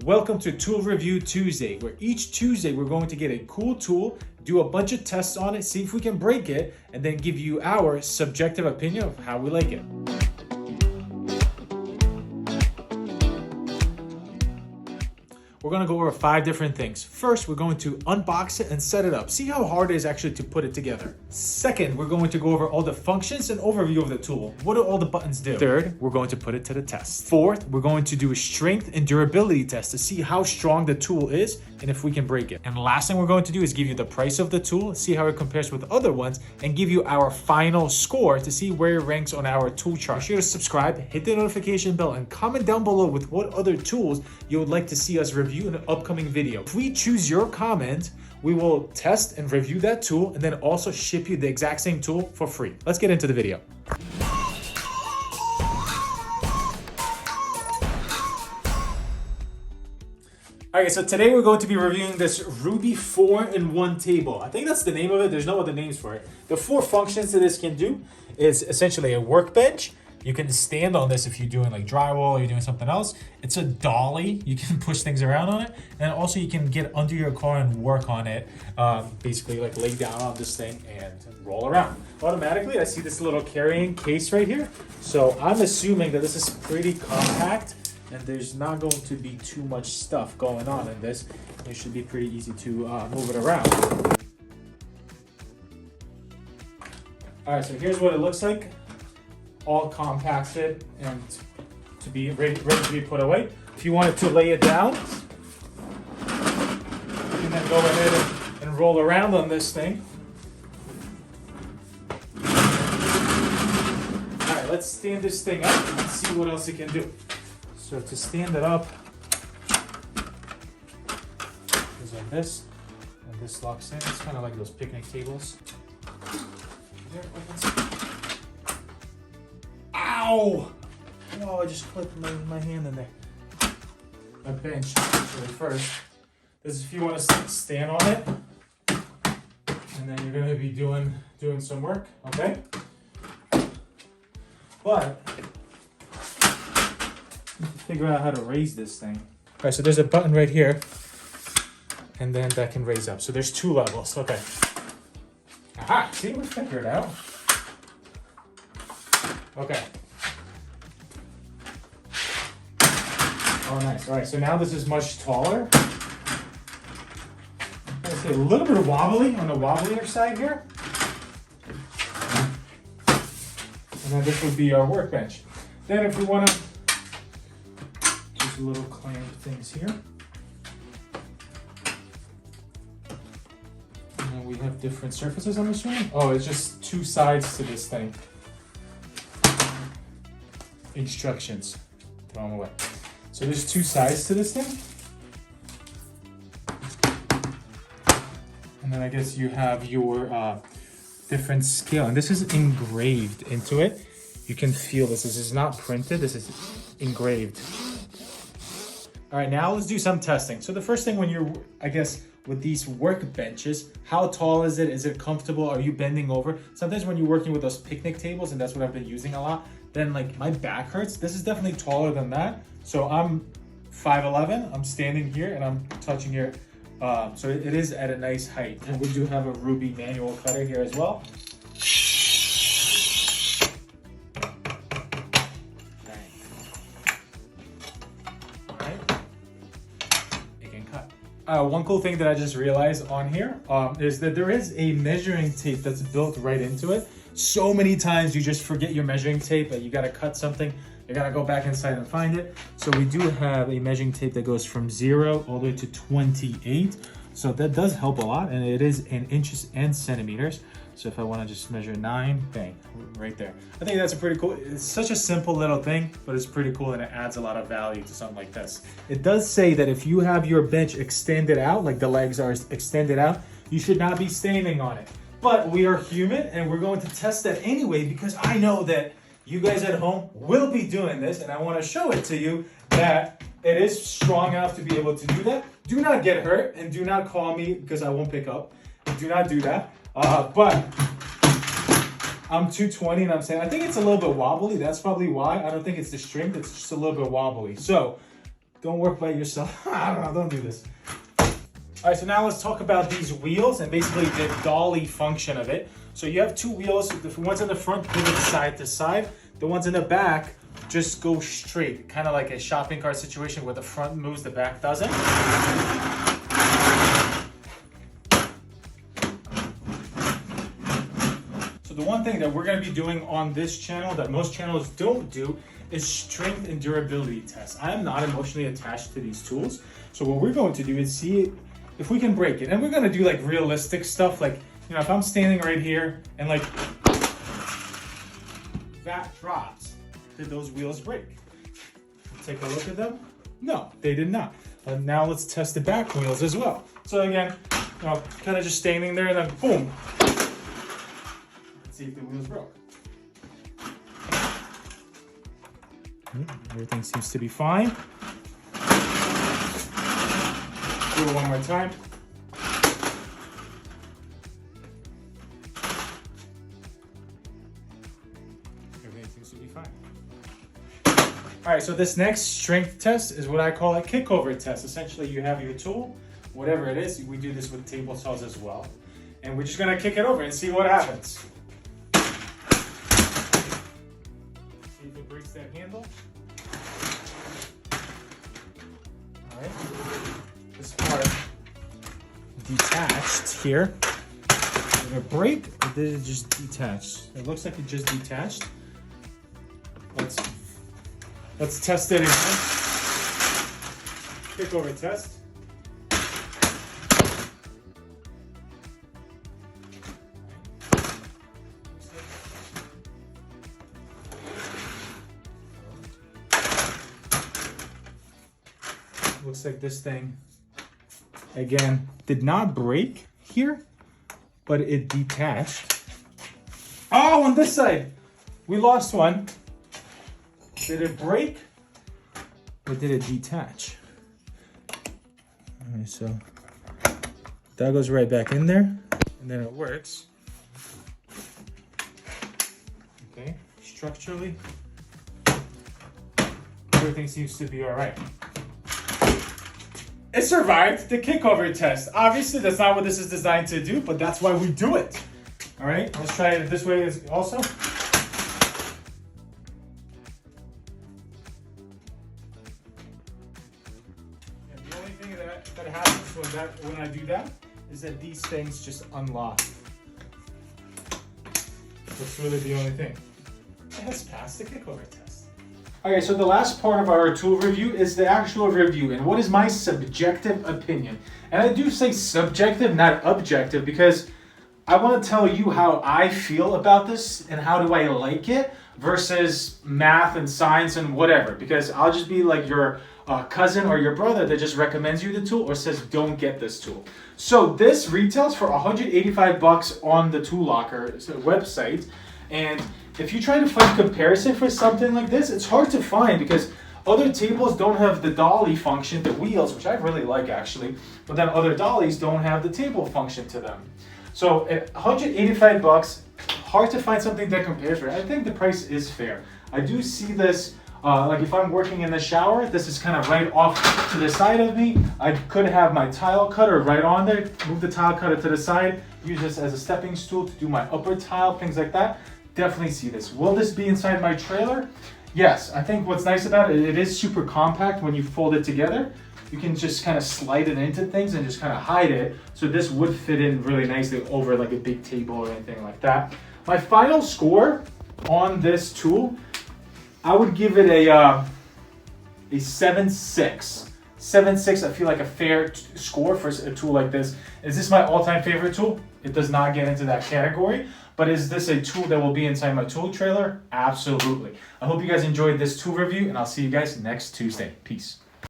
Welcome to Tool Review Tuesday, where each Tuesday we're going to get a cool tool, do a bunch of tests on it, see if we can break it, and then give you our subjective opinion of how we like it. We're going to go over 5 different things. First, we're going to unbox it and set it up. See how hard it is actually to put it together. Second, we're going to go over all the functions and overview of the tool. What do all the buttons do? Third, we're going to put it to the test. Fourth, we're going to do a strength and durability test to see how strong the tool is and if we can break it. And last thing we're going to do is give you the price of the tool, see how it compares with other ones, and give you our final score to see where it ranks on our tool chart. Be sure to subscribe, hit the notification bell, and comment down below with what other tools you would like to see us review in an upcoming video. If we choose your comment, we will test and review that tool and then also ship you the exact same tool for free. Let's get into the video. Alright, so today we're going to be reviewing this RUBI 4-in-1 table. I think that's the name of it. There's no other names for it. The 4 functions that this can do is essentially a workbench. You can stand on this if you're doing like drywall or you're doing something else. It's a dolly. You can push things around on it. And also you can get under your car and work on it. Basically like lay down on this thing and roll around. Automatically, I see this little carrying case right here. So I'm assuming that this is pretty compact and there's not going to be too much stuff going on in this. It should be pretty easy to move it around. All right, so here's what it looks like. All compacted and to be ready to be put away. If you wanted to lay it down, you can then go ahead and roll around on this thing. All right, let's stand this thing up and see what else it can do. So to stand it up, is on this, and this locks in. It's kind of like those picnic tables. There, ow! Oh, I just clipped my hand in there. A bench, actually, first. This is if you want to stand on it. And then you're going to be doing some work, okay? But, figure out how to raise this thing. All right, so there's a button right here. And then that can raise up. So there's 2 levels, okay. Aha, see, we figured it out. Okay. Oh, nice. All right, so now this is much taller. I say a little bit of wobbly on the wobblier side here. And then this would be our workbench. Then if we want to, just little clamp things here. And then we have different surfaces, I'm assuming. Oh, it's just 2 sides to this thing. Instructions. Throw them away. So there's 2 sides to this thing. And then I guess you have your different scale. And this is engraved into it. You can feel this. This is not printed. This is engraved. All right, now let's do some testing. So the first thing when you're, I guess, with these workbenches, how tall is it? Is it comfortable? Are you bending over? Sometimes when you're working with those picnic tables, and that's what I've been using a lot, then like my back hurts. This is definitely taller than that. So I'm 5'11", I'm standing here and I'm touching here. So it is at a nice height. And we do have a RUBI manual cutter here as well. All right, it can cut. One cool thing that I just realized on here is that there is a measuring tape that's built right into it. So many times you just forget your measuring tape and you gotta cut something. You gotta go back inside and find it. So we do have a measuring tape that goes from 0 all the way to 28. So that does help a lot, and it is in inches and centimeters. So if I wanna just measure 9, bang, right there. I think that's a pretty cool, it's such a simple little thing, but it's pretty cool and it adds a lot of value to something like this. It does say that if you have your bench extended out, like the legs are extended out, you should not be standing on it. But we are human and we're going to test that anyway because I know that you guys at home will be doing this and I want to show it to you that it is strong enough to be able to do that. Do not get hurt and do not call me because I won't pick up. Do not do that. But I'm 220 and I'm saying, I think it's a little bit wobbly. That's probably why. I don't think it's the strength. It's just a little bit wobbly. So Don't work by yourself. I don't know, don't do this. All right, so now let's talk about these wheels and basically the dolly function of it. So you have two wheels. The ones in the front pivot side to side. The ones in the back just go straight, kind of like a shopping cart situation where the front moves, the back doesn't. So the one thing that we're going to be doing on this channel that most channels don't do is strength and durability tests. I am not emotionally attached to these tools. So what we're going to do is see if we can break it. And we're going to do like realistic stuff. Like, you know, if I'm standing right here and like that drops, did those wheels break? Take a look at them. No, they did not. And now let's test the back wheels as well. So again, you know, kind of just standing there and then boom. Let's see if the wheels broke. Everything seems to be fine. Do it one more time. Everything seems to be fine. All right, so this next strength test is what I call a kickover test. Essentially, you have your tool, whatever it is. We do this with table saws as well. And we're just gonna kick it over and see what happens. See if it breaks that handle. All right, this part detached here. Did it break or did it just detach? It looks like it just detached. Let's test it again. Kick over test. Looks like this thing, again, did not break here, but it detached. Oh, on this side, we lost one. Did it break or did it detach? All right, so that goes right back in there and then it works. Okay, structurally, everything seems to be all right. It survived the kickover test. Obviously, that's not what this is designed to do, but that's why we do it. All right, let's try it this way also. And the only thing that happens when I do that is that these things just unlock. That's really the only thing. It has passed the kickover test. Okay, so the last part of our tool review is the actual review and what is my subjective opinion. And I do say subjective, not objective, because I want to tell you how I feel about this and how do I like it versus math and science and whatever. Because I'll just be like your cousin or your brother that just recommends you the tool or says don't get this tool. So this retails for $185 on the Tool Locker website. And if you try to find comparison for something like this, it's hard to find because other tables don't have the dolly function, the wheels, which I really like actually, but then other dollies don't have the table function to them. So at $185, hard to find something that compares for it. I think the price is fair. I do see this, like if I'm working in the shower, this is kind of right off to the side of me. I could have my tile cutter right on there, move the tile cutter to the side, use this as a stepping stool to do my upper tile, things like that. Definitely see this. Will this be inside my trailer? Yes, I think what's nice about it, it is super compact when you fold it together. You can just kind of slide it into things and just kind of hide it. So this would fit in really nicely over like a big table or anything like that. My final score on this tool, I would give it a 7.6. 7.6, I feel like a fair score for a tool like this. Is this my all-time favorite tool? It does not get into that category. But is this a tool that will be inside my tool trailer? Absolutely. I hope you guys enjoyed this tool review and I'll see you guys next Tuesday. Peace.